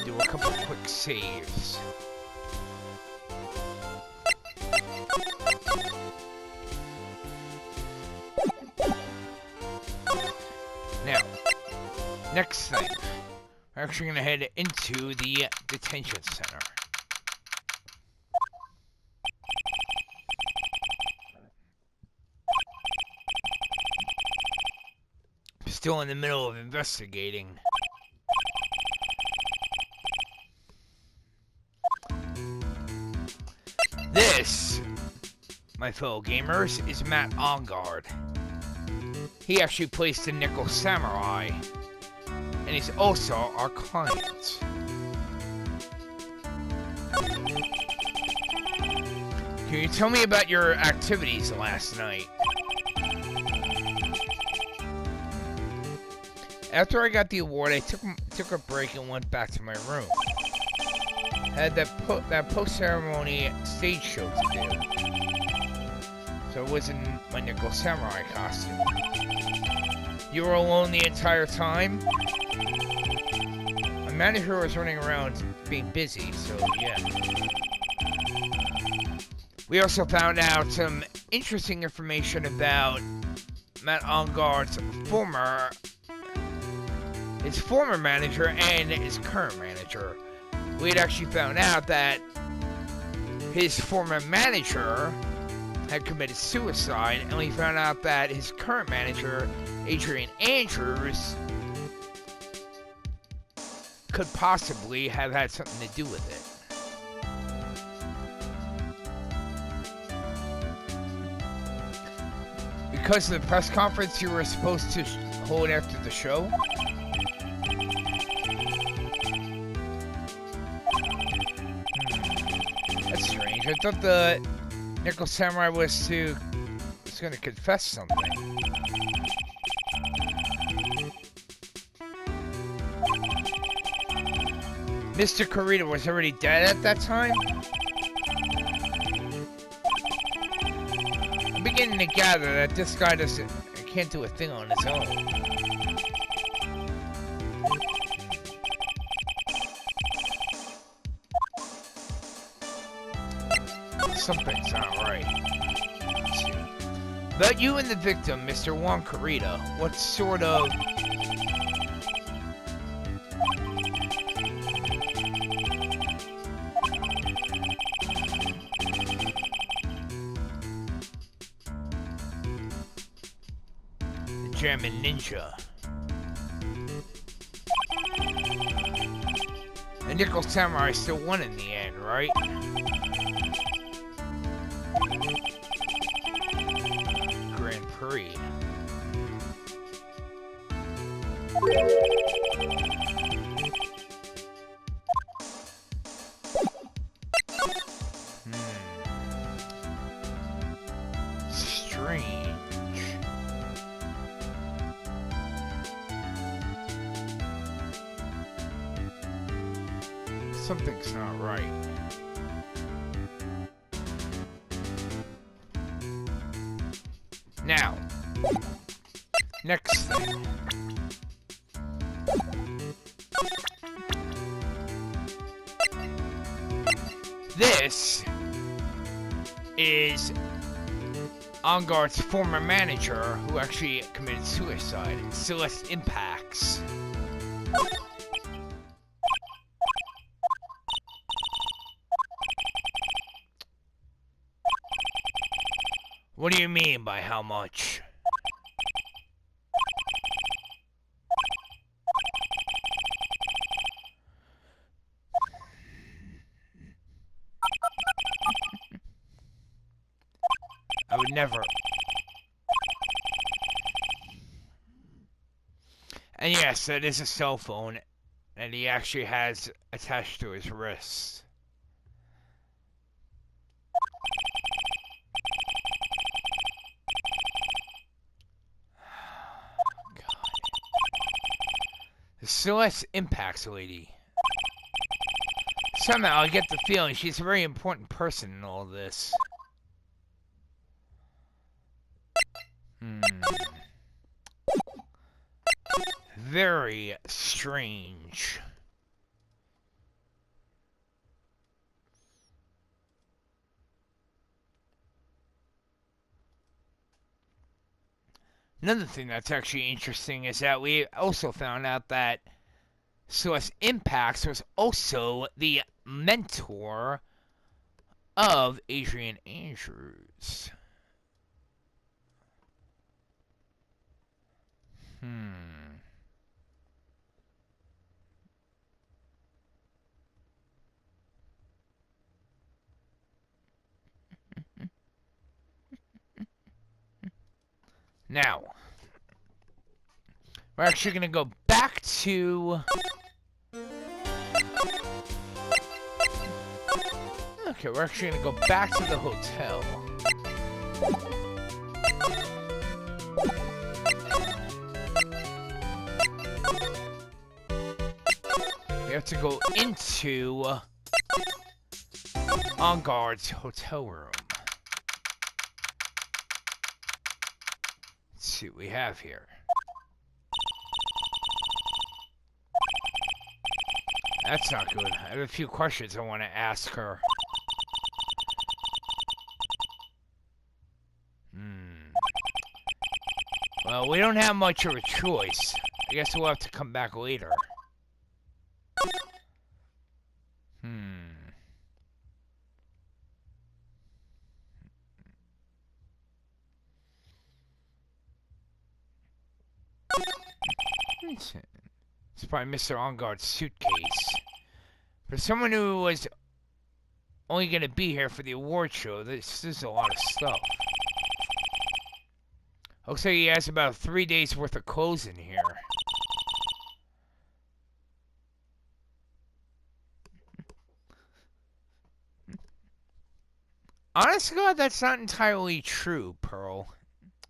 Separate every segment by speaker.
Speaker 1: do a couple quick saves. Now, next thing, we're actually going to head into the detention center. Still in the middle of investigating. This, my fellow gamers, is Matt Ongard. He actually plays the Nickel Samurai, and he's also our client. Can you tell me about your activities last night? After I got the award, I took a break and went back to my room. I had that post-ceremony stage show to do, so I was in my Nickel Samurai costume. You were alone the entire time? My manager was running around being busy, so yeah. We also found out some interesting information about Matt Ongard's former manager and his current manager. We had actually found out that his former manager had committed suicide, and we found out that his current manager, Adrian Andrews, could possibly have had something to do with it. Because of the press conference you were supposed to hold after the show? That's strange. I thought the Nickel Samurai was going to confess something. Mr. Kurita was already dead at that time? I'm beginning to gather that this guy can't do a thing on his own. Something's not right. Let's see. About you and the victim, Mr. Juan Kurita, what sort of... The German ninja. The Nickel Samurai still won in the end, right? Grand Prix. Strange. Something's not right. Now, next thing. This is Ongard's former manager who actually committed suicide, Celeste Impacts. What do you mean by how much? I would never. And yes, that is a cell phone, and he actually has attached to his wrist. The Celeste Impacts lady. Somehow I get the feeling she's a very important person in all this. Very strange. Another thing that's actually interesting is that we also found out that Celeste Impacts was also the mentor of Adrian Andrews. Now, we're actually going to go back to... Okay, we're actually going to go back to the hotel. We have to go into On Guard's hotel room. Let's see what we have here. That's not good. I have a few questions I want to ask her. Well, we don't have much of a choice. I guess we'll have to come back later. It's probably Mr. On-Guard's suitcase. For someone who was only going to be here for the award show, this is a lot of stuff. Looks like he has about 3 days worth of clothes in here. Honest to God, that's not entirely true, Pearl.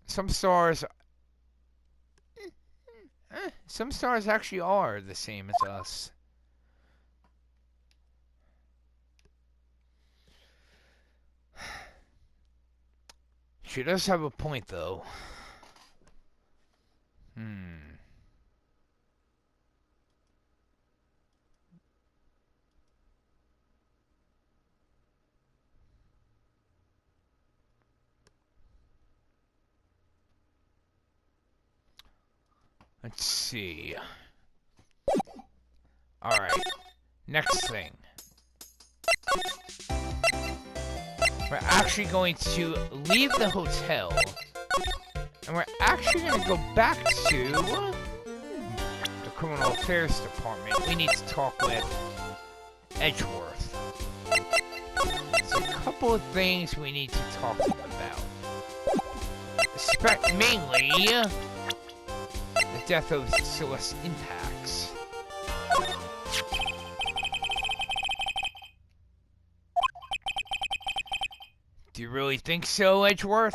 Speaker 1: Some stars actually are the same as us. She does have a point, though. Let's see. Alright. Next thing. We're actually going to leave the hotel. And we're actually going to go back to the Criminal Affairs Department. We need to talk with Edgeworth. There's a couple of things we need to talk to him about. Mainly the death of Celeste Impacts. Do you really think so, Edgeworth?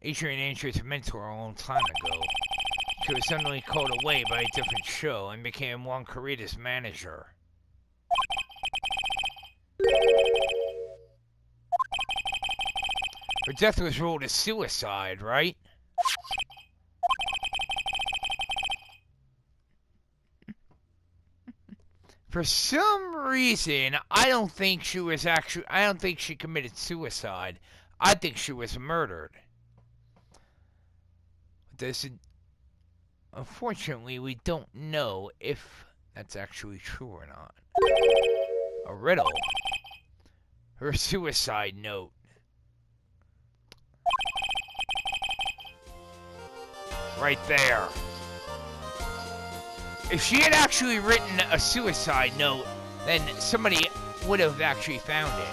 Speaker 1: Adrian Andrews' mentor a long time ago. She was suddenly called away by a different show and became Juan Carita's manager. Her death was ruled as suicide, right? For some reason, I don't think she committed suicide. I think she was murdered. Unfortunately, we don't know if that's actually true or not. A riddle. Her suicide note. Right there. If she had actually written a suicide note, then somebody would have actually found it.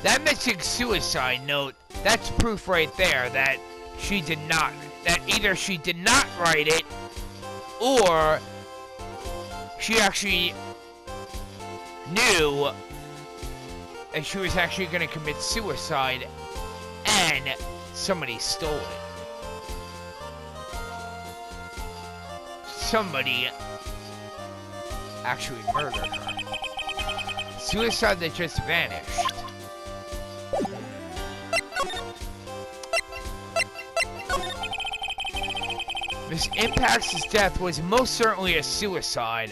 Speaker 1: That missing suicide note, that's proof right there that either she did not write it, or she actually knew that she was actually going to commit suicide and somebody stole it. Somebody actually murdered her. Suicide that just vanished. Miss Impact's death was most certainly a suicide.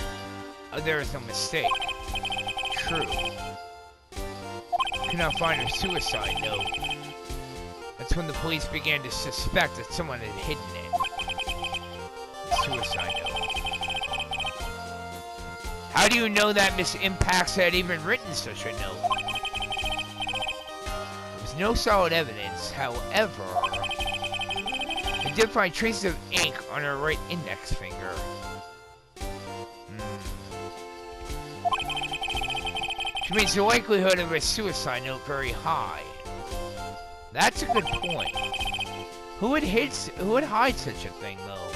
Speaker 1: There is no mistake. true. Could not find her suicide note. That's when the police began to suspect that someone had hidden it. The suicide note. How do you know that Miss Impax had even written such a note? There was no solid evidence, however. I did find traces of ink on her right index finger. Which makes the likelihood of a suicide note very high. That's a good point. Who would hide such a thing, though?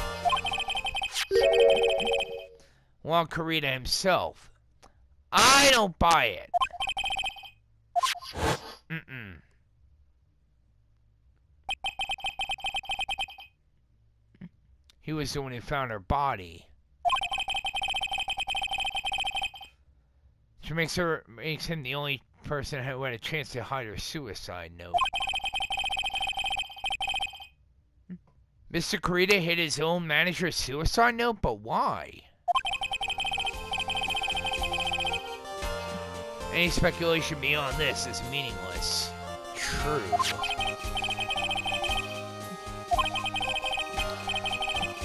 Speaker 1: Juan Carita himself. I don't buy it. He was the one who found her body. Which makes him the only person who had a chance to hide her suicide note. Mr. Carita hid his own manager's suicide note, but why? Any speculation beyond this is meaningless. True.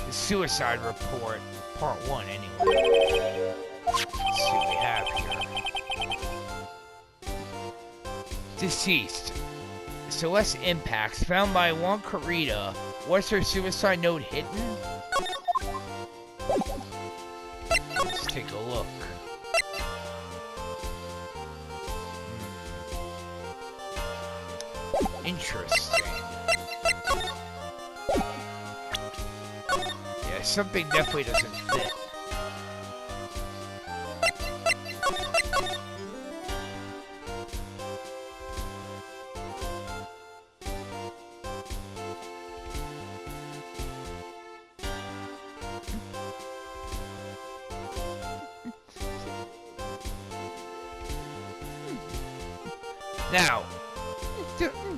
Speaker 1: The suicide report, part 1 anyway. Let's see what we have here. Deceased. Celeste Impax, found by Juan Carita. Was her suicide note hidden? Let's take a look. Interesting. Yeah, something definitely doesn't fit. Now,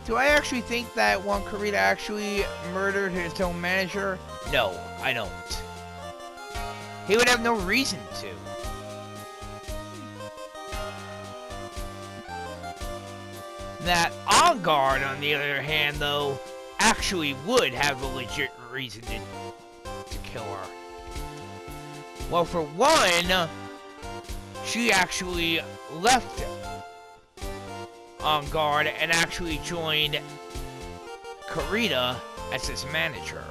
Speaker 1: do I actually think that Juan Carita actually murdered his own manager? No, I don't. He would have no reason to. That On Guard, on the other hand, though, actually would have a legit reason to kill her. Well, for one, she actually left On Guard and actually joined Carita as his manager.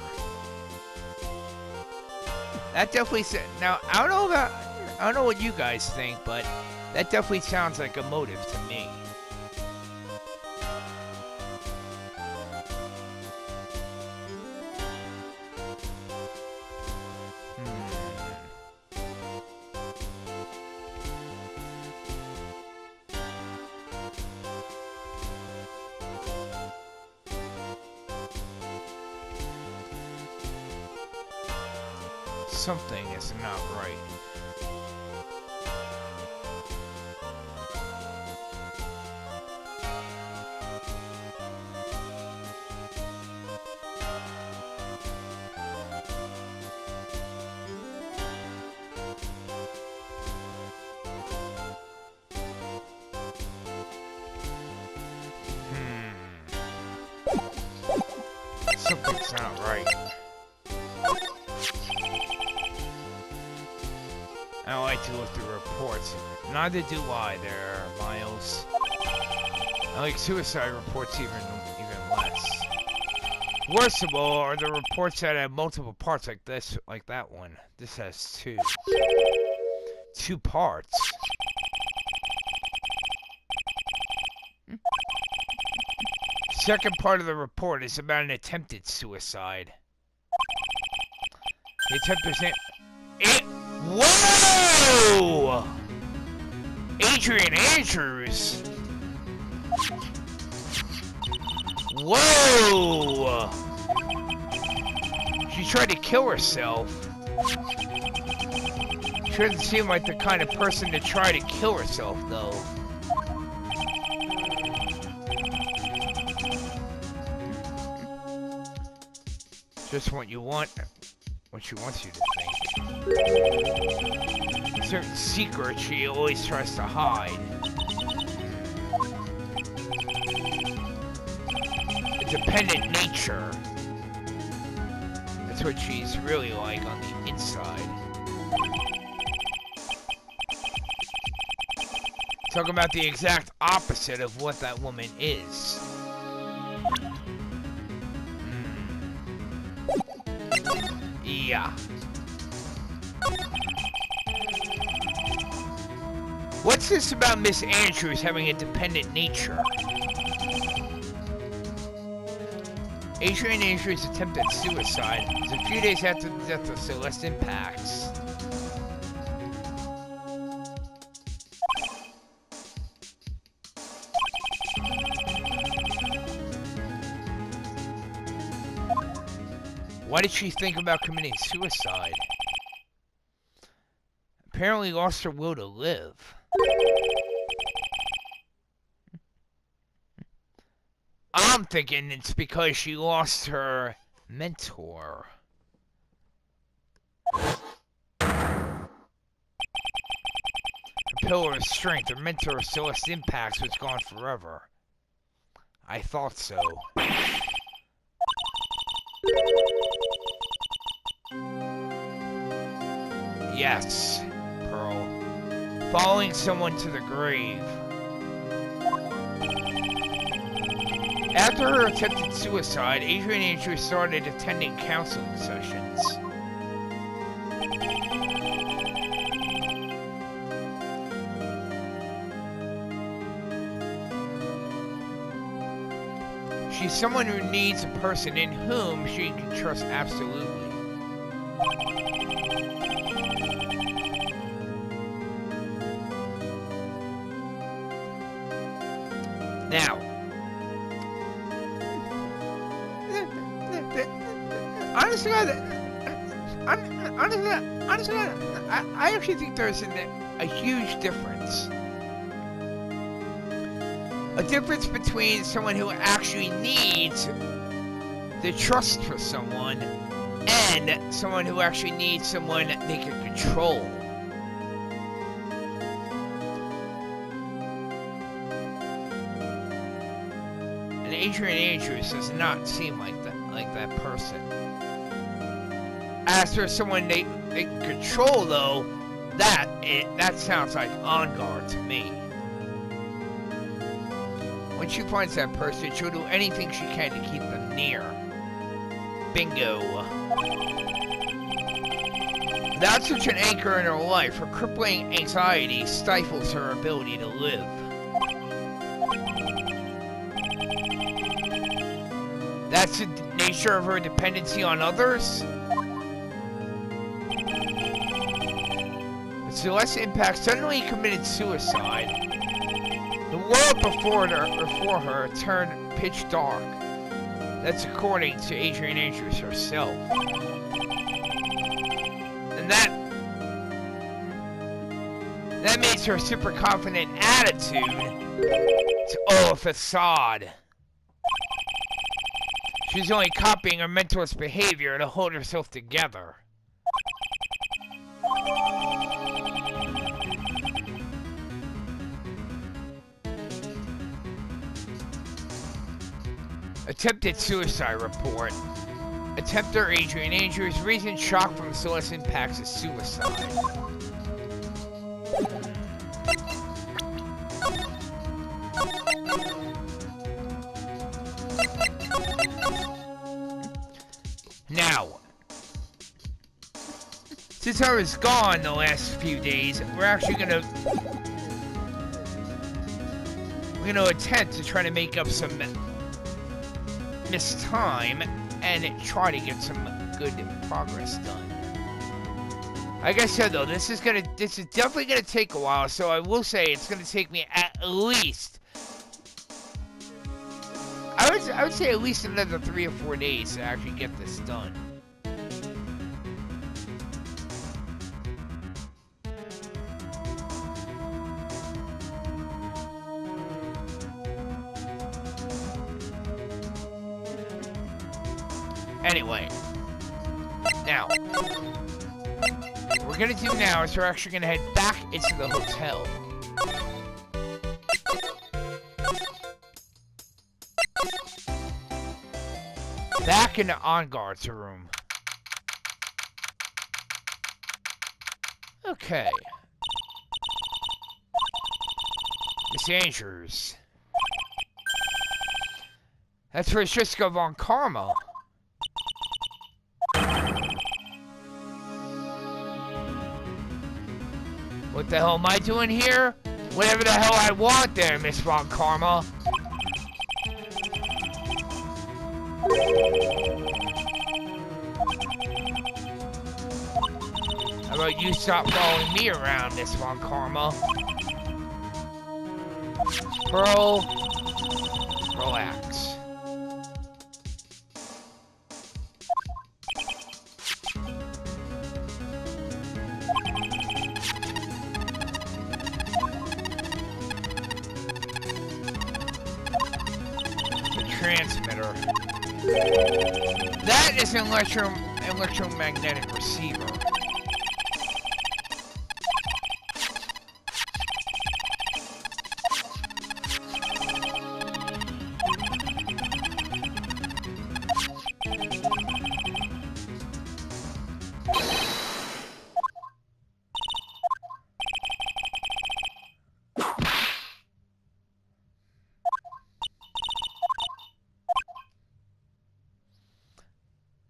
Speaker 1: That definitely now I don't know what you guys think, but that definitely sounds like a motive to me. Something is not right. Something's not right. I don't like to look through reports. Neither do I there, Miles. I like suicide reports even less. Worst of all are the reports that have multiple parts like this, like that one. This has two. 2 parts. Second part of the report is about an attempted suicide. The attempt was Whoa! Adrian Andrews! Whoa! She tried to kill herself. She doesn't seem like the kind of person to try to kill herself, though. Just what she wants you to think. Certain secrets she always tries to hide. independent nature. That's what she's really like on the inside. Talk about the exact opposite of what that woman is. Yeah. What's this about Miss Andrews having a dependent nature? Adrian Andrews' attempted suicide was a few days after the death of Celeste Pax. Why did she think about committing suicide? Apparently lost her will to live. I'm thinking it's because she lost her mentor. Her pillar of strength, her mentor, Celeste Pax, was gone forever. I thought so. Yes, Pearl. Following someone to the grave. After her attempted suicide, Adrian Andrews started attending counseling sessions. She's someone who needs a person in whom she can trust absolutely. Now, honestly, I actually think there's a huge difference. A difference between someone who actually needs the trust for someone and someone who actually needs someone they can control. And Adrian Andrews does not seem like that person. As for someone they can control, though, that sounds like on guard to me. When she finds that person, she'll do anything she can to keep them near. Bingo. Without such an anchor in her life, her crippling anxiety stifles her ability to live. That's the nature of her dependency on others? But Celeste Pax suddenly committed suicide. The world before her turned pitch dark. That's according to Adrian Andrews herself. And that makes her super confident attitude to all a facade. She's only copying her mentor's behavior to hold herself together. Attempted suicide report. Attempter Adrian Andrews, recent shock from Celeste Pax's suicide. Now, since I was gone the last few days, we're actually gonna attempt to try to make up some missed time and try to get some good progress done. Like I said though, this is definitely gonna take a while, so I will say it's gonna take me at least I would say at least another 3 or 4 days to actually get this done. Anyway, now, what we're gonna do now is we're actually gonna head back into the hotel. Back in the on guard's room. Okay. Miss Andrews. That's Francisco von Karma. What the hell am I doing here? Whatever the hell I want there, Miss von Karma. How about you stop following me around, Miss von Karma? Pearl, relax. Transmitter. That is an electromagnetic receiver.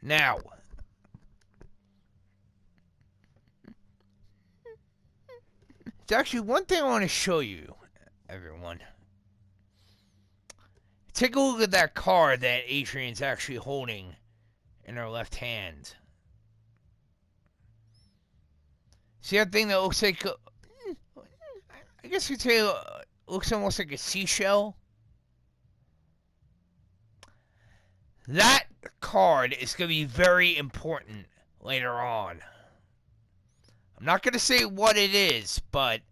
Speaker 1: Now, there's actually one thing I want to show you, everyone. Take a look at that card that Adrian's actually holding in her left hand. See that thing that looks like, I guess you'd say, looks almost like a seashell? That card is going to be very important later on. I'm not going to say what it is, but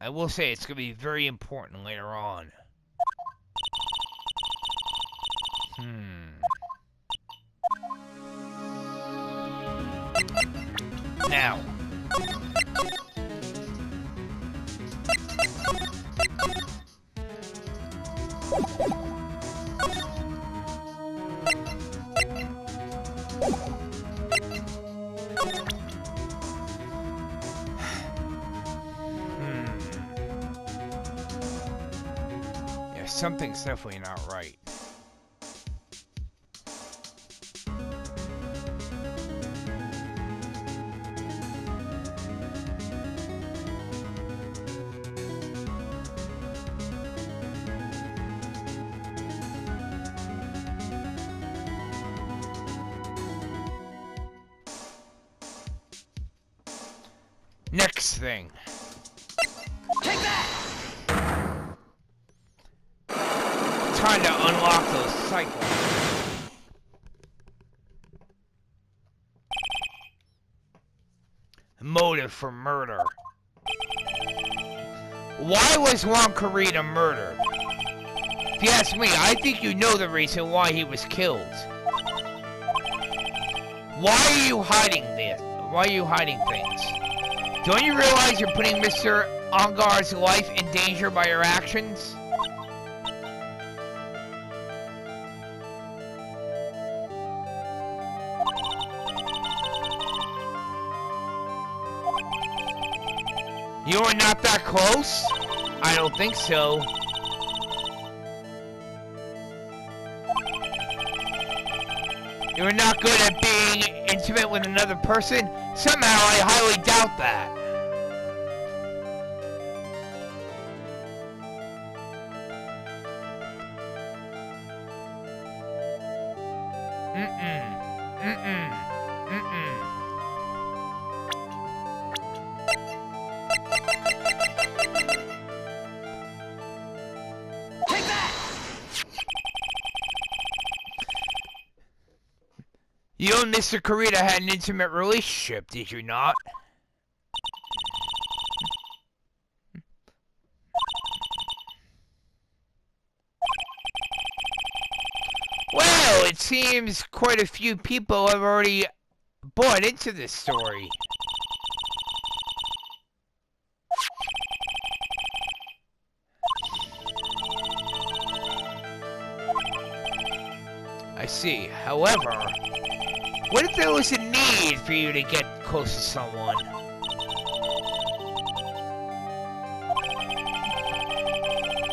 Speaker 1: I will say it's going to be very important later on. Now. Yeah, something's definitely not right. Next thing. Take that! Time to unlock those cycles. Motive for murder. Why was Juan Carita murdered? If you ask me, I think you know the reason why he was killed. Why are you hiding this? Why are you hiding things? Don't you realize you're putting Mr. Ongar's life in danger by your actions? You are not that close? I don't think so. You're not good at being intimate with another person? Somehow I highly doubt that. Take that! You and Mr. Carita had an intimate relationship, did you not? Well, it seems quite a few people have already bought into this story. I see. However, what if there was a need for you to get close to someone?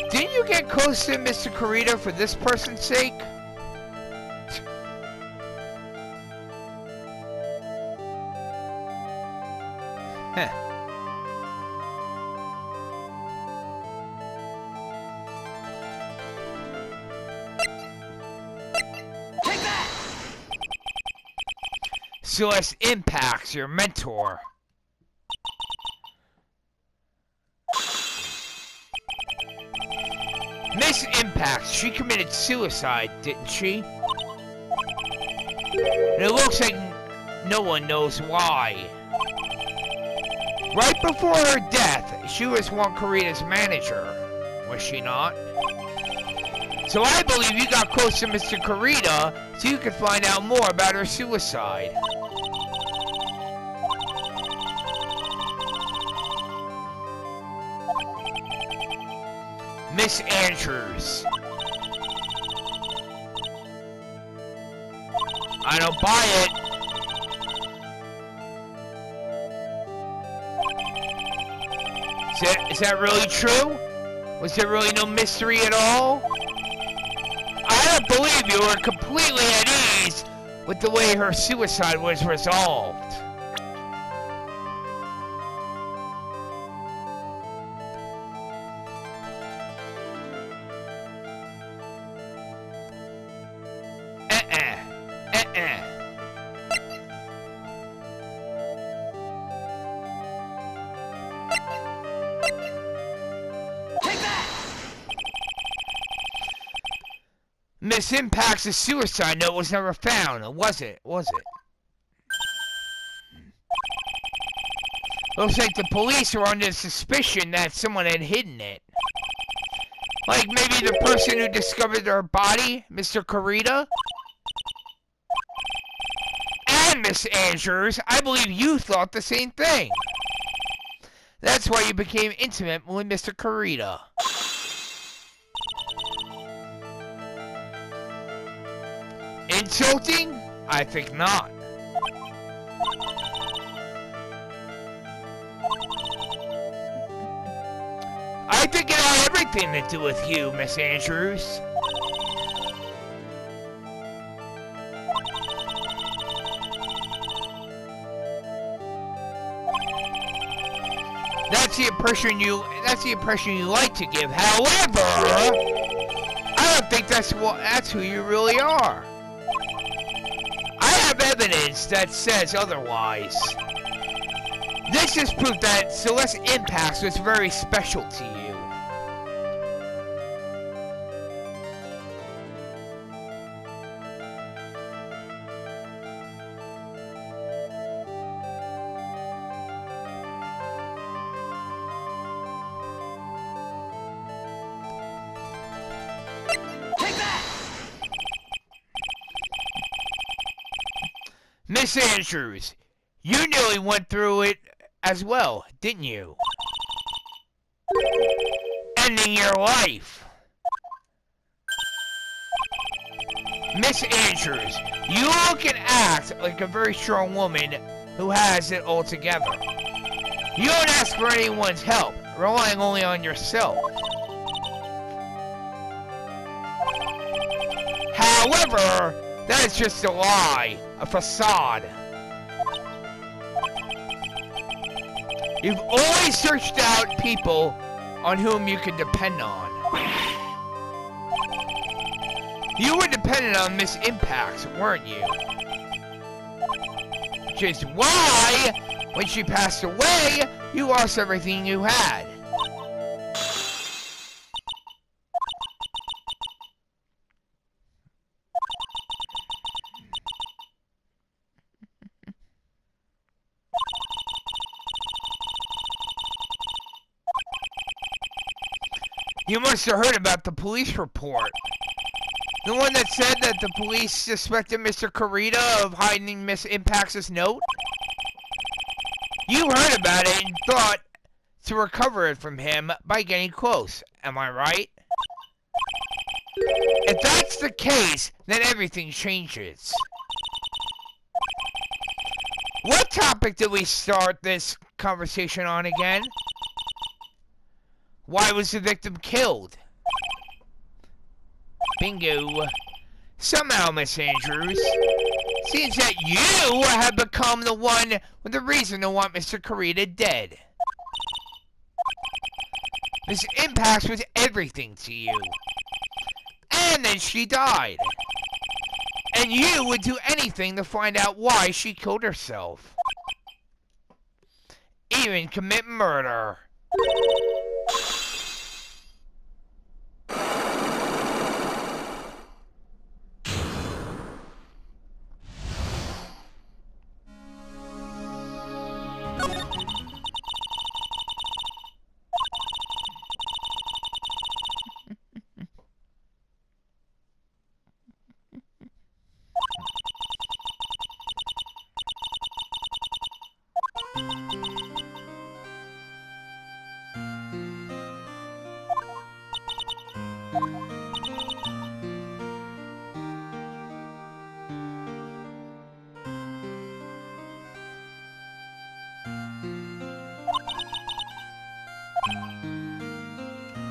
Speaker 1: Didn't you get close to Mr. Kurita for this person's sake? Heh.
Speaker 2: Take that!
Speaker 1: Celeste Impacts, your mentor. Miss Impacts, she committed suicide, didn't she? And it looks like no one knows why. Right before her death, she was Juan Kurita's manager, was she not? So I believe you got close to Mr. Kurita so you could find out more about her suicide. Miss Andrews. I don't buy it. Is that really true? Was there really no mystery at all? I don't believe you were completely at ease with the way her suicide was resolved. Miss Impact's suicide note was never found, was it? Looks like the police were under suspicion that someone had hidden it. Like maybe the person who discovered her body, Mr. Kurita? And Miss Andrews, I believe you thought the same thing. That's why you became intimate with Mr. Kurita. Insulting? I think not. I think it had everything to do with you, Miss Andrews. That's the impression you like to give. However, I don't think that's who you really are. I have evidence that says otherwise. This is proof that Celeste Impacts was very special to you. Miss Andrews, you nearly went through it as well, didn't you? Ending your life. Miss Andrews, you look and act like a very strong woman who has it all together. You don't ask for anyone's help, relying only on yourself. However, that is just a lie, a facade. You've always searched out people on whom you can depend on. You were dependent on Miss Impacts, weren't you? Which is why, when she passed away, you lost everything you had. You must have heard about the police report. The one that said that the police suspected Mr. Kurita of hiding Miss Impacts' note? You heard about it and thought to recover it from him by getting close. Am I right? If that's the case, then everything changes. What topic did we start this conversation on again? Why was the victim killed? Bingo. Somehow, Miss Andrews, seems that you have become the one with the reason to want Mr. Kurita dead. This impasse was everything to you. And then she died. And you would do anything to find out why she killed herself. Even commit murder.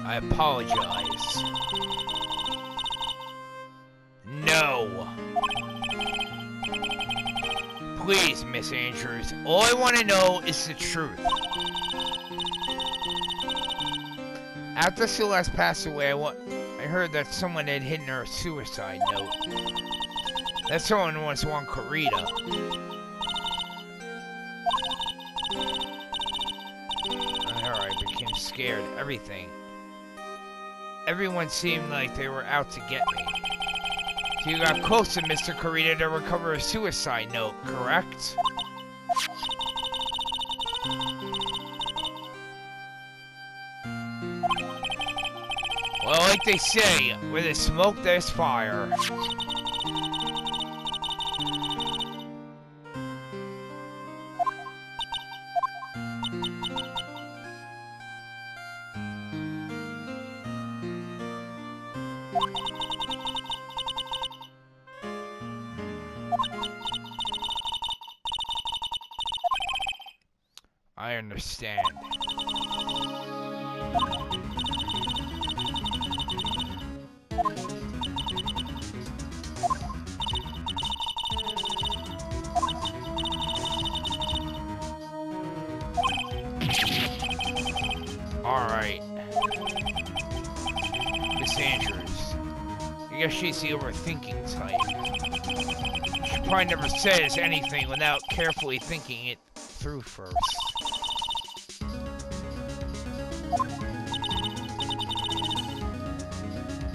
Speaker 1: I apologize. No. Please, Miss Andrews, all I want to know is the truth. After Celeste passed away, I heard that someone had hidden her a suicide note. That someone was one Kurita. I became scared. Everything. Everyone seemed like they were out to get me. So you got close to Mr. Kurita to recover a suicide note, correct? Well, like they say, where there's smoke, there's fire. I understand. Alright. Miss Andrews. I guess she's the overthinking type. She probably never says anything without carefully thinking it through first.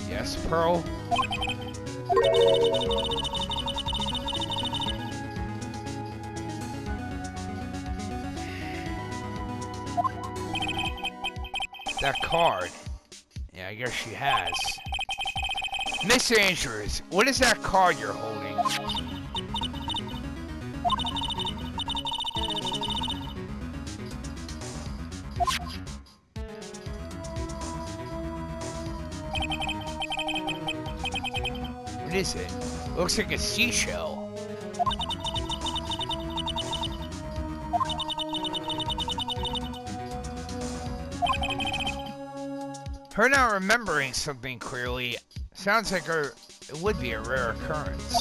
Speaker 1: Yes, Pearl? That card. Yeah, I guess she has. Miss Andrews, what is that card you're holding? What is it? Looks like a seashell. Her not remembering something clearly sounds like it would be a rare occurrence.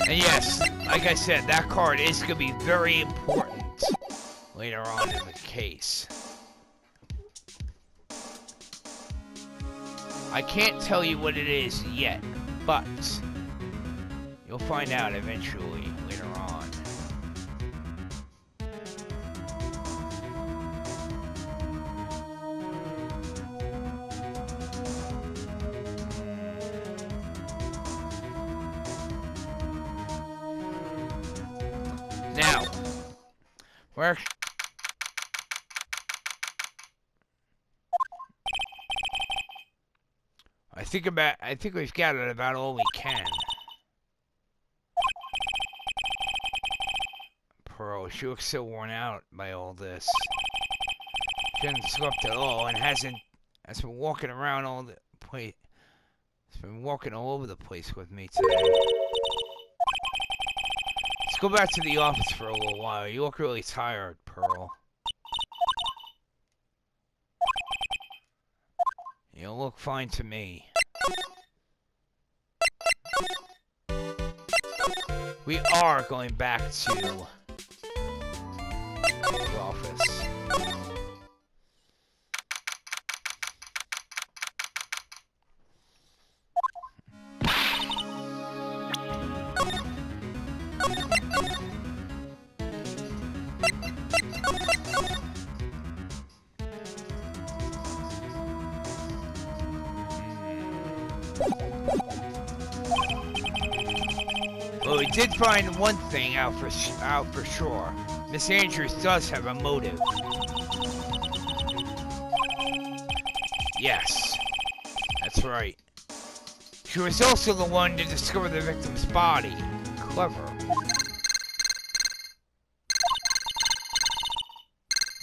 Speaker 1: And yes, like I said, that card is going to be very important later on in the case. I can't tell you what it is yet, but you'll find out eventually later on. Now, where? I think we've gathered about all we can. Pearl. She looks so worn out by all this. She hasn't slept at all and has been walking around all the place. Has been walking all over the place with me today. Let's go back to the office for a little while. You look really tired, Pearl. You look fine to me. We are going back to the office. Well, we did find one thing out for sure. Miss Andrews does have a motive. Yes, that's right. She was also the one to discover the victim's body. Clever.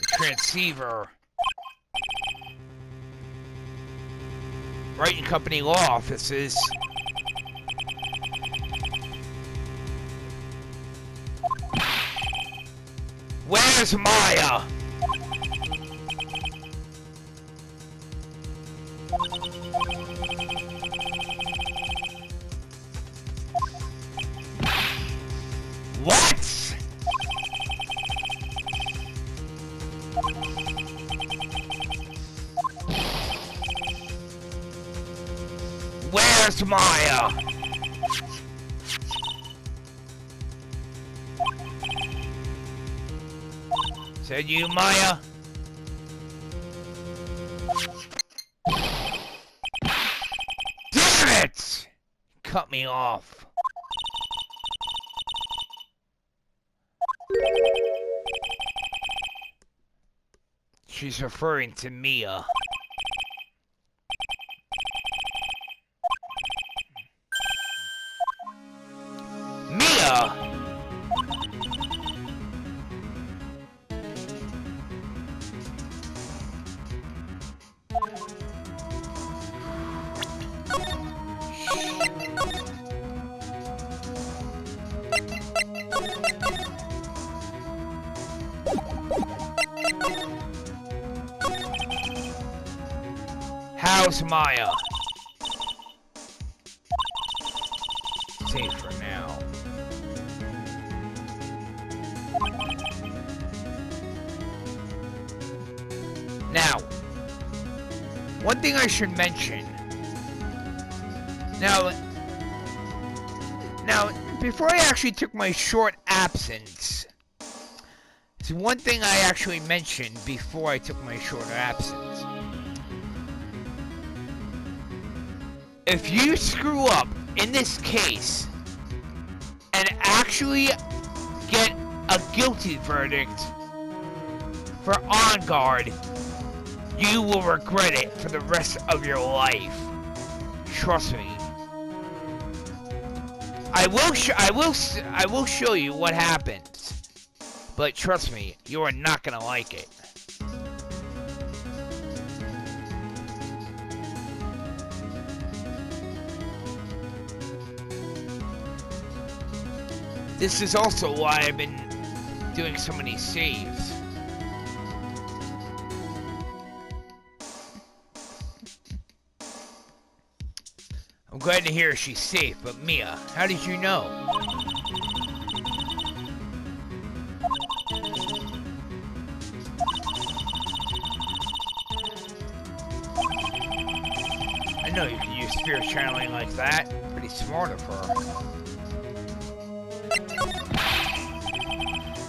Speaker 1: The transceiver. Wright and Company law offices. Where's Maya? What? Where's Maya? Said you, Maya? Damn it! Cut me off. She's referring to Mia. Mia! How's Maya? Safe for now. Now, one thing I should mention. Now, before I actually took my short absence, there's one thing I actually mentioned before I took my short absence. If you screw up in this case and actually get a guilty verdict for On Guard, you will regret it for the rest of your life. Trust me. I will show you what happens, but trust me, you are not gonna like it. This is also why I've been doing so many saves. I'm glad to hear she's safe, but Mia, how did you know? I know you can use spirit channeling like that. Pretty smart of her.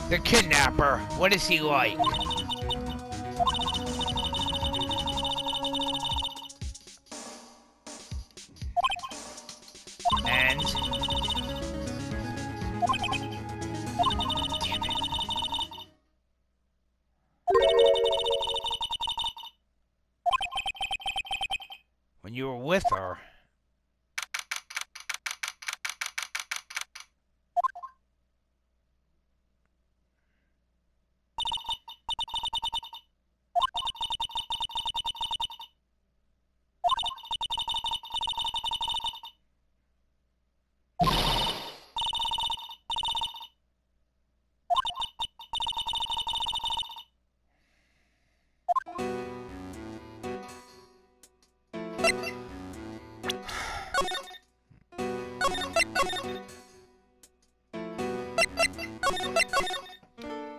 Speaker 1: The kidnapper, what is he like? And... damn it. When you were with her...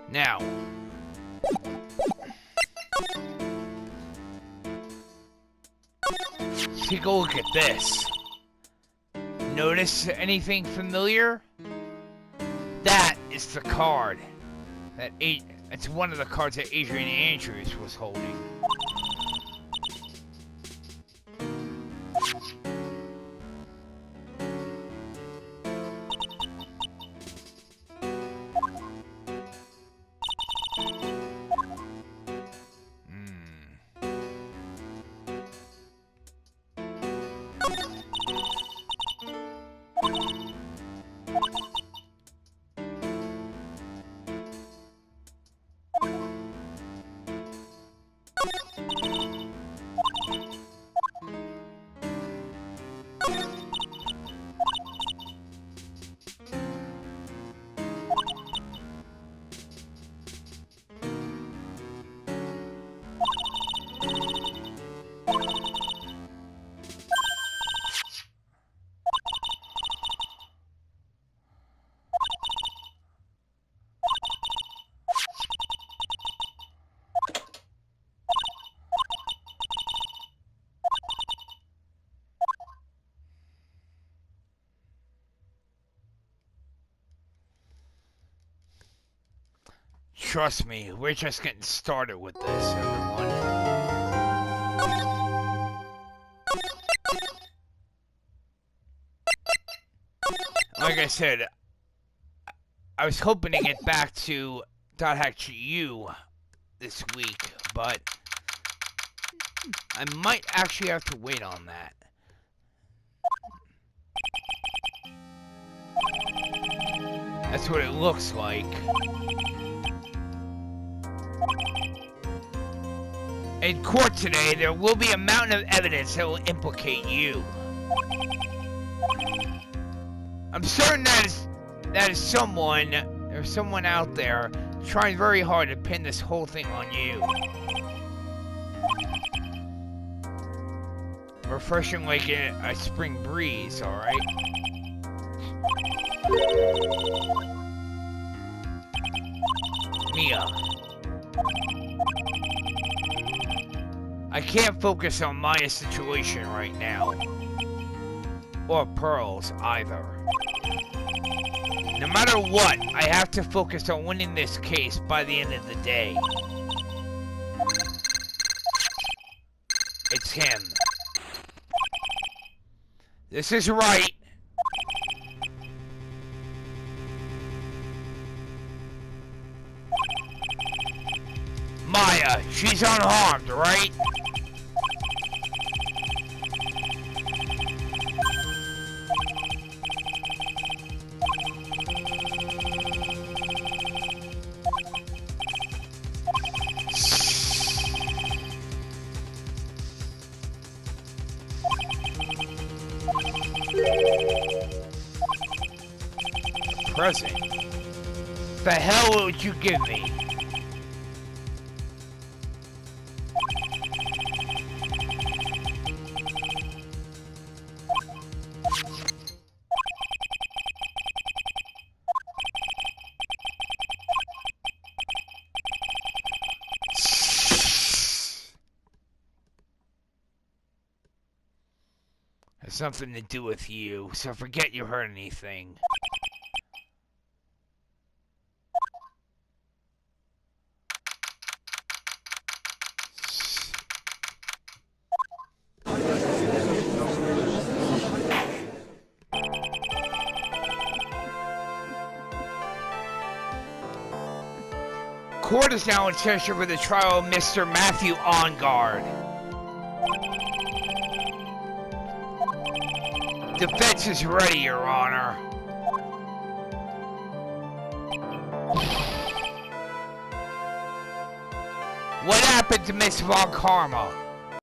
Speaker 1: Now, take a look at this. Notice anything familiar? That is the card. It's one of the cards that Adrian Andrews was holding. Trust me, we're just getting started with this, everyone. Like I said, I was hoping to get back to .hack.GU this week, but I might actually have to wait on that. That's what it looks like. In court today, there will be a mountain of evidence that will implicate you. I'm certain that is someone, there's someone out there trying very hard to pin this whole thing on you. Refreshing like a spring breeze, alright? Mia. I can't focus on Maya's situation right now. Or Pearl's either. No matter what, I have to focus on winning this case by the end of the day. It's him. This is Wright. Maya, she's unharmed, right? Present? The hell would you give me? Has something to do with you, so forget you heard anything. Court is now in session for the trial of Mr. Matthew Onguard. Defense is ready, Your Honor. What happened to Miss Von Karma?